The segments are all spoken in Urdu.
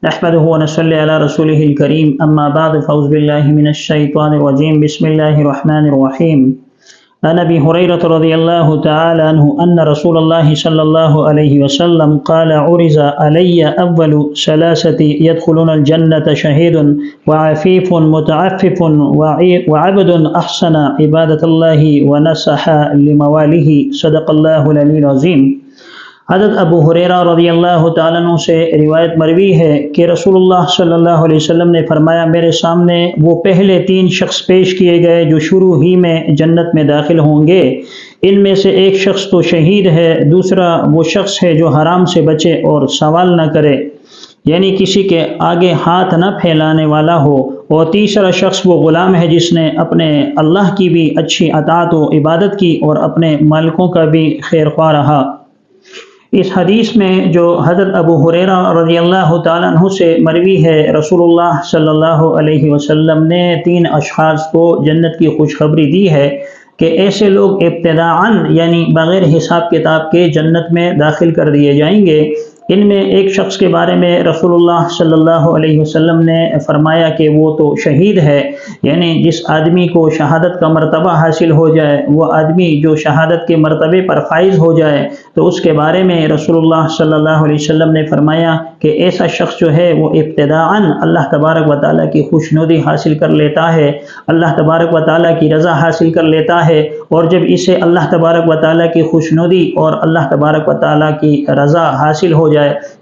نحمده ونصلي على رسوله الكريم أما بعد فأعوذ بالله من الشيطان الرجيم بسم الله الرحمن الرحيم عن أبي هريرة رضي الله تعالى عنه أن رسول الله صلى الله عليه وسلم قال عرض علي أول ثلاثة يدخلون الجنة شهيد وعفيف متعفف وعبد أحسن عبادة الله ونصح لمواله صدق الله العلي العظيم۔ حضرت ابو ہریرہ رضی اللہ تعالیٰ عنہ سے روایت مروی ہے کہ رسول اللہ صلی اللہ علیہ وسلم نے فرمایا، میرے سامنے وہ پہلے 3 شخص پیش کیے گئے جو شروع ہی میں جنت میں داخل ہوں گے۔ ان میں سے ایک شخص تو شہید ہے، دوسرا وہ شخص ہے جو حرام سے بچے اور سوال نہ کرے، یعنی کسی کے آگے ہاتھ نہ پھیلانے والا ہو، اور تیسرا شخص وہ غلام ہے جس نے اپنے اللہ کی بھی اچھی اطاعت و عبادت کی اور اپنے مالکوں کا بھی خیر خواہ رہا۔ اس حدیث میں جو حضرت ابو ہریرہ رضی اللہ تعالیٰ عنہ سے مروی ہے، رسول اللہ صلی اللہ علیہ وسلم نے 3 اشخاص کو جنت کی خوشخبری دی ہے کہ ایسے لوگ ابتداءً یعنی بغیر حساب کتاب کے جنت میں داخل کر دیے جائیں گے۔ ان میں ایک شخص کے بارے میں رسول اللہ صلی اللہ علیہ وسلم نے فرمایا کہ وہ تو شہید ہے، یعنی جس آدمی کو شہادت کا مرتبہ حاصل ہو جائے، وہ آدمی جو شہادت کے مرتبے پر فائز ہو جائے، تو اس کے بارے میں رسول اللہ صلی اللہ علیہ وسلم نے فرمایا کہ ایسا شخص جو ہے وہ ابتداءً اللہ تبارک و تعالیٰ کی خوشنودی حاصل کر لیتا ہے، اللہ تبارک و تعالیٰ کی رضا حاصل کر لیتا ہے، اور جب اسے اللہ تبارک و تعالیٰ کی خوشنودی اور اللہ تبارک و تعالیٰ کی رضا حاصل ہو جائے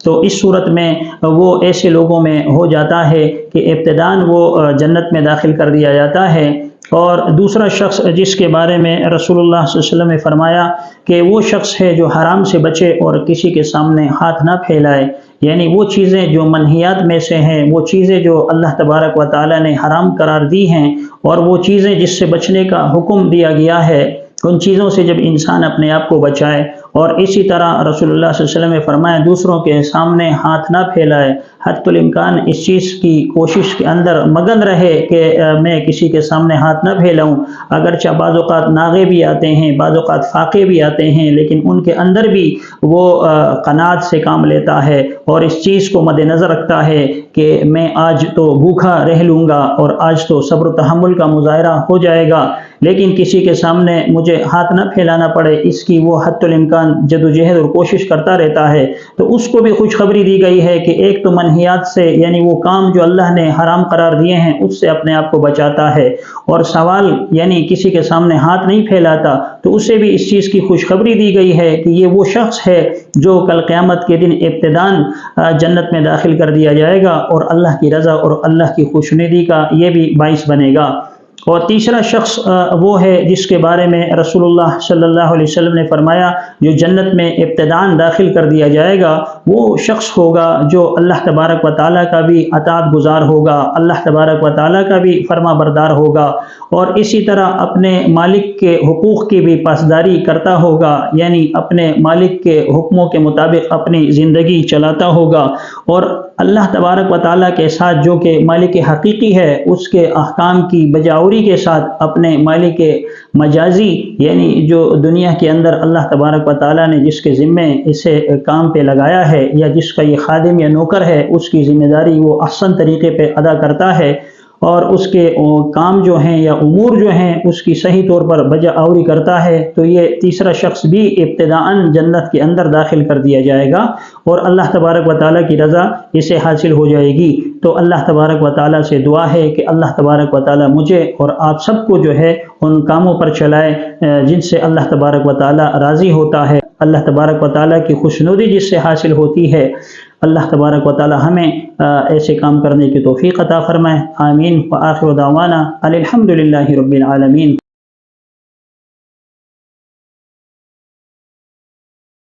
تو اس صورت میں وہ ایسے لوگوں میں ہو جاتا ہے کہ ابتداءً وہ جنت میں داخل کر دیا جاتا ہے۔ اور دوسرا شخص جس کے بارے میں رسول اللہ صلی اللہ علیہ وسلم نے فرمایا کہ وہ شخص ہے جو حرام سے بچے اور کسی کے سامنے ہاتھ نہ پھیلائے، یعنی وہ چیزیں جو منہیات میں سے ہیں، وہ چیزیں جو اللہ تبارک و تعالیٰ نے حرام قرار دی ہیں، اور وہ چیزیں جس سے بچنے کا حکم دیا گیا ہے، ان چیزوں سے جب انسان اپنے آپ کو بچائے، اور اسی طرح رسول اللہ صلی اللہ علیہ وسلم نے فرمایا دوسروں کے سامنے ہاتھ نہ پھیلائے، حتی الامکان اس چیز کی کوشش کے اندر مگن رہے کہ میں کسی کے سامنے ہاتھ نہ پھیلاؤں، اگرچہ بعض اوقات ناغے بھی آتے ہیں، بعض اوقات فاقے بھی آتے ہیں، لیکن ان کے اندر بھی وہ قناعت سے کام لیتا ہے اور اس چیز کو مد نظر رکھتا ہے کہ میں آج تو بھوکا رہ لوں گا اور آج تو صبر و تحمل کا مظاہرہ ہو جائے گا، لیکن کسی کے سامنے مجھے ہاتھ نہ پھیلانا پڑے، اس کی وہ حتی الامکان جد و جہد اور کوشش کرتا رہتا ہے۔ تو اس کو بھی خوشخبری دی گئی ہے کہ ایک تو منہیات سے، یعنی وہ کام جو اللہ نے حرام قرار دیے ہیں اس سے اپنے آپ کو بچاتا ہے، اور سوال یعنی کسی کے سامنے ہاتھ نہیں پھیلاتا، تو اسے بھی اس چیز کی خوشخبری دی گئی ہے کہ یہ وہ شخص ہے جو کل قیامت کے دن ابتداءً جنت میں داخل کر دیا جائے گا، اور اللہ کی رضا اور اللہ کی خوشنودی کا یہ بھی باعث بنے گا۔ اور تیسرا شخص وہ ہے جس کے بارے میں رسول اللہ صلی اللہ علیہ وسلم نے فرمایا جو جنت میں ابتداءً داخل کر دیا جائے گا، وہ شخص ہوگا جو اللہ تبارک و تعالیٰ کا بھی اطاعت گزار ہوگا، اللہ تبارک و تعالیٰ کا بھی فرما بردار ہوگا، اور اسی طرح اپنے مالک کے حقوق کی بھی پاسداری کرتا ہوگا، یعنی اپنے مالک کے حکموں کے مطابق اپنی زندگی چلاتا ہوگا، اور اللہ تبارک و تعالیٰ کے ساتھ جو کہ مالک حقیقی ہے اس کے احکام کی بجاوری کے ساتھ اپنے مالک مجازی، یعنی جو دنیا کے اندر اللہ تبارک و تعالیٰ نے جس کے ذمے اسے کام پہ لگایا ہے، یا جس کا یہ خادم یا نوکر ہے، اس کی ذمہ داری وہ احسن طریقے پہ ادا کرتا ہے، اور اس کے کام جو ہیں یا امور جو ہیں اس کی صحیح طور پر بجا آوری کرتا ہے، تو یہ تیسرا شخص بھی ابتداءً جنت کے اندر داخل کر دیا جائے گا، اور اللہ تبارک و تعالیٰ کی رضا اسے حاصل ہو جائے گی۔ تو اللہ تبارک و تعالیٰ سے دعا ہے کہ اللہ تبارک و تعالیٰ مجھے اور آپ سب کو جو ہے ان کاموں پر چلائے جن سے اللہ تبارک و تعالیٰ راضی ہوتا ہے، اللہ تبارک و تعالیٰ کی خوشنودی جس سے حاصل ہوتی ہے۔ اللہ تبارک و تعالیٰ ہمیں ایسے کام کرنے کی توفیق عطا فرمائے، آمین۔ وآخر دعوانا الحمد للہ رب العالمین۔